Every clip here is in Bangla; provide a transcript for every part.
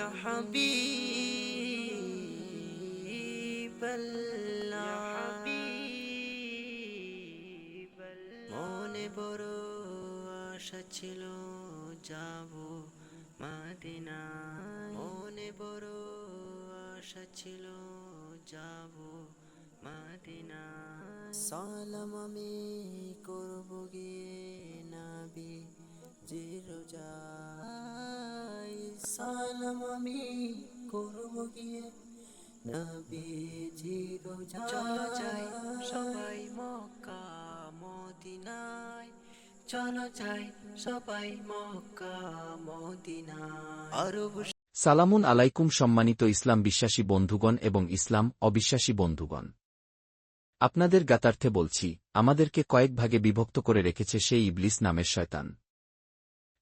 يا حبيب الله মনে বড় আশা ছিল যাব মদিনায় মনে বড় আশা ছিল যাব মদিনায় সালাম আমি করব গিয়ে নবী রোজায় সালাম আমি করব গিয়ে নবী রোজায় চলো যাই সবাই মক্কা মদিনায় চলো যাই সবাই মক্কা মদিনায় আরব সালামুন আলাইকুম সম্মানিত ইসলাম বিশ্বাসী বন্ধুগণ এবং ইসলাম অবিশ্বাসী বন্ধুগণ। আপনাদের জ্ঞাতার্থে বলছি, আমাদেরকে কয়েক ভাগে বিভক্ত করে রেখেছে সেই ইবলিস নামের শয়তান।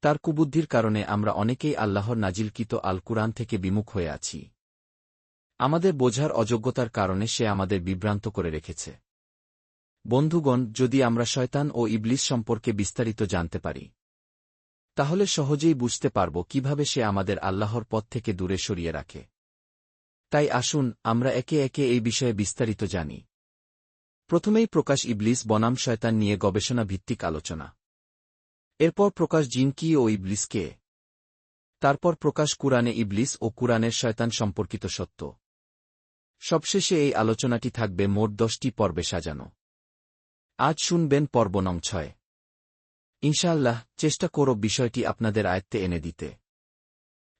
তার কুবুদ্ধির কারণে আমরা অনেকেই আল্লাহর নাজিলকৃত আল কুরআন থেকে বিমুখ হয়ে আছি। আমাদের বোঝার অযোগ্যতার কারণে সে আমাদের বিভ্রান্ত করে রেখেছে। বন্ধুগণ, যদি আমরা শয়তান ও ইবলিস সম্পর্কে বিস্তারিত জানতে পারি, তাহলে সহজেই বুঝতে পারব কিভাবে সে আমাদের আল্লাহর পথ থেকে দূরে সরিয়ে রাখে। তাই আসুন আমরা একে একে এই বিষয়ে বিস্তারিত জানি। প্রথমেই প্রকাশ ইবলিস বনাম শয়তান নিয়ে গবেষণা ভিত্তিক আলোচনা। এরপর প্রকাশ জিন কি ও ইবলিস কে। তারপর প্রকাশ কুরআনে ইবলিস ও কুরআনের শয়তান সম্পর্কিত সত্য। সবশেষে এই আলোচনাটি থাকবে মোট 10টি পর্বে সাজানো। আজ শুনবেন পর্ব নং 6। ইনশাআল্লাহ চেষ্টা করব বিষয়টি আপনাদের আয়ত্তে এনে দিতে।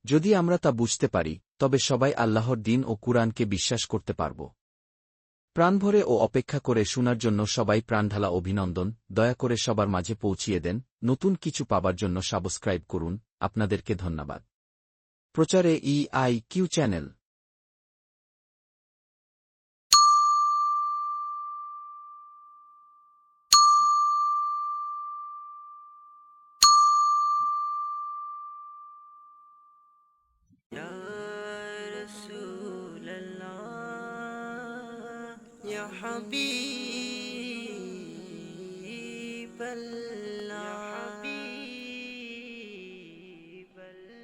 যদি আমরা তা বুঝতে পারি, তবে সবাই আল্লাহর দ্বীন ও কুরআনকে বিশ্বাস করতে পারব। প্রাণভরে ও অপেক্ষা করে শোনার জন্য সবাই প্রাণঢালা অভিনন্দন। দয়া করে সবার মাঝে পৌঁছিয়ে দেন। নতুন কিছু পাবার জন্য সাবস্ক্রাইব করুন। আপনাদেরকে ধন্যবাদ। প্রচারে EIQ চ্যানেল। يا رسول الله يا حبيب الله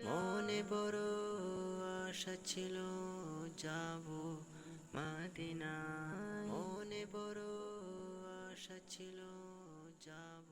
মনে বড় আশা ছিল যাব মদিনায় মনে বড় আশা ছিল যাব